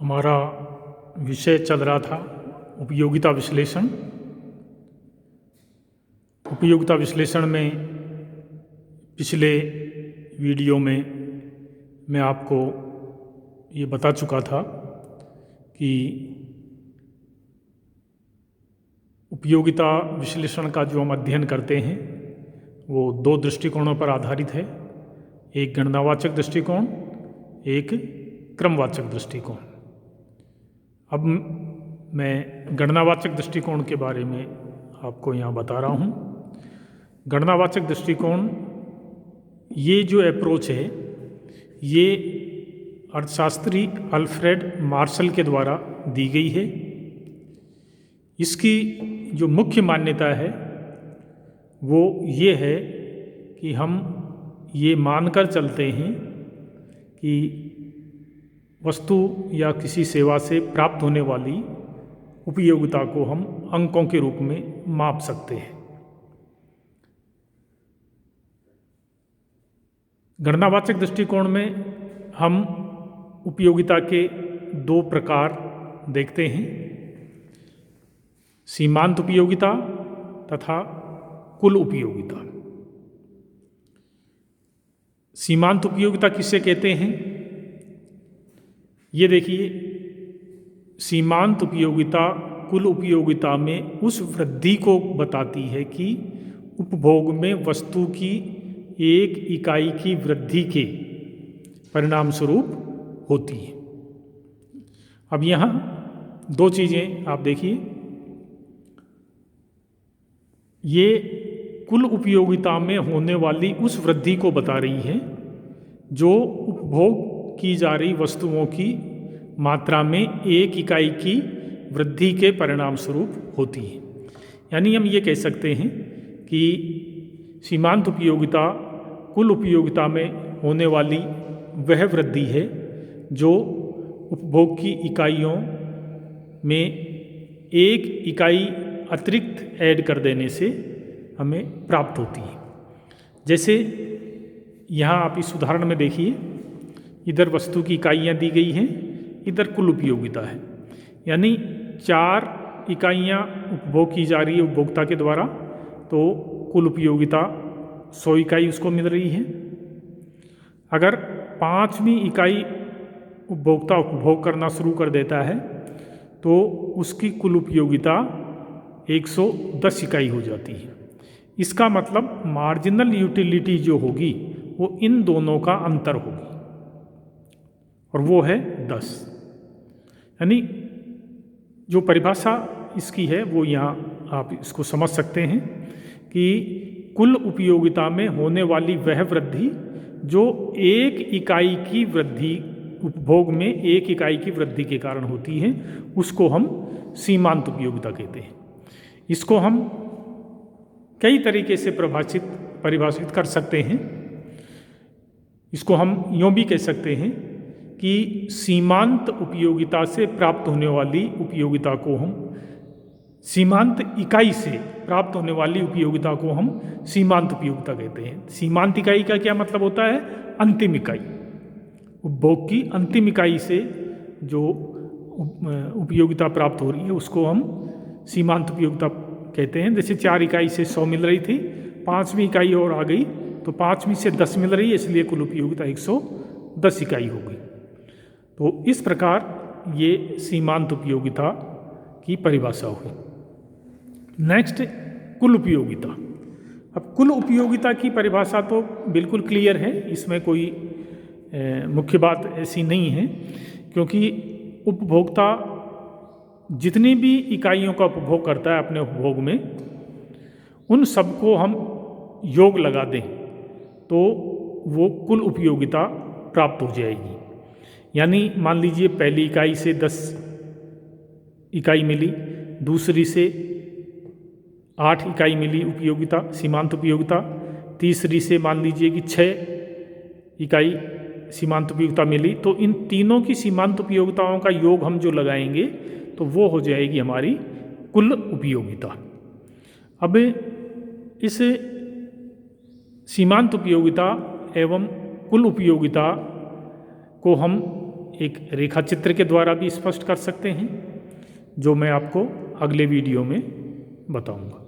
हमारा विषय चल रहा था उपयोगिता विश्लेषण। उपयोगिता विश्लेषण में पिछले वीडियो में मैं आपको ये बता चुका था कि उपयोगिता विश्लेषण का जो हम अध्ययन करते हैं वो दो दृष्टिकोणों पर आधारित है, एक गणनावाचक दृष्टिकोण, एक क्रमवाचक दृष्टिकोण। अब मैं गणनावाचक दृष्टिकोण के बारे में आपको यहाँ बता रहा हूँ। गणनावाचक दृष्टिकोण ये जो अप्रोच है ये अर्थशास्त्री अल्फ्रेड मार्शल के द्वारा दी गई है। इसकी जो मुख्य मान्यता है वो ये है कि हम ये मानकर चलते हैं कि वस्तु या किसी सेवा से प्राप्त होने वाली उपयोगिता को हम अंकों के रूप में माप सकते हैं। गणनावाचक दृष्टिकोण में हम उपयोगिता के दो प्रकार देखते हैं, सीमांत उपयोगिता तथा कुल उपयोगिता। सीमांत उपयोगिता किसे कहते हैं? ये देखिए, सीमांत उपयोगिता कुल उपयोगिता में उस वृद्धि को बताती है कि उपभोग में वस्तु की एक इकाई की वृद्धि के परिणाम स्वरूप होती है। अब यहाँ दो चीज़ें आप देखिए, ये कुल उपयोगिता में होने वाली उस वृद्धि को बता रही है जो उपभोग की जा रही वस्तुओं की मात्रा में एक इकाई की वृद्धि के परिणाम स्वरूप होती है। यानी हम ये कह सकते हैं कि सीमांत उपयोगिता कुल उपयोगिता में होने वाली वह वृद्धि है जो उपभोग की इकाइयों में एक इकाई अतिरिक्त ऐड कर देने से हमें प्राप्त होती है। जैसे यहाँ आप इस उदाहरण में देखिए, इधर वस्तु की इकाइयाँ दी गई हैं, इधर कुल उपयोगिता है। यानी 4 इकाइयाँ उपभोग की जा रही है उपभोक्ता के द्वारा, तो कुल उपयोगिता 100 इकाई उसको मिल रही है। अगर 5वीं इकाई उपभोक्ता उपभोग करना शुरू कर देता है तो उसकी कुल उपयोगिता 110 इकाई हो जाती है। इसका मतलब मार्जिनल यूटिलिटी जो होगी वो इन दोनों का अंतर होगी और वो है 10। यानी जो परिभाषा इसकी है वो यहाँ आप इसको समझ सकते हैं कि कुल उपयोगिता में होने वाली वह वृद्धि जो एक इकाई की वृद्धि उपभोग में एक इकाई की वृद्धि के कारण होती है उसको हम सीमांत उपयोगिता कहते हैं। इसको हम कई तरीके से परिभाषित कर सकते हैं। इसको हम यूँ भी कह सकते हैं कि सीमांत उपयोगिता से प्राप्त होने वाली उपयोगिता को हम सीमांत इकाई से प्राप्त होने वाली उपयोगिता को हम सीमांत उपयोगिता कहते हैं। सीमांत इकाई का क्या मतलब होता है? अंतिम इकाई, उपभोग की अंतिम इकाई से जो उपयोगिता प्राप्त हो रही है उसको हम सीमांत उपयोगिता कहते हैं। जैसे 4 इकाई से 100 मिल रही थी, 5वीं इकाई और आ गई तो 5वीं से 10 मिल रही है, इसलिए कुल उपयोगिता 110 इकाई हो गई। तो इस प्रकार ये सीमांत उपयोगिता की परिभाषा हुई। नेक्स्ट, कुल उपयोगिता। अब कुल उपयोगिता की परिभाषा तो बिल्कुल क्लियर है, इसमें कोई मुख्य बात ऐसी नहीं है, क्योंकि उपभोक्ता जितनी भी इकाइयों का उपभोग करता है अपने उपभोग में, उन सबको हम योग लगा दें तो वो कुल उपयोगिता प्राप्त हो जाएगी। यानी मान लीजिए पहली इकाई से 10 इकाई मिली, दूसरी से 8 इकाई मिली उपयोगिता, सीमांत उपयोगिता, तीसरी से मान लीजिए कि 6 इकाई सीमांत उपयोगिता मिली, तो इन तीनों की सीमांत उपयोगिताओं का योग हम जो लगाएंगे तो वो हो जाएगी हमारी कुल उपयोगिता। अब इस सीमांत उपयोगिता एवं कुल उपयोगिता को हम एक रेखा चित्र के द्वारा भी स्पष्ट कर सकते हैं, जो मैं आपको अगले वीडियो में बताऊंगा।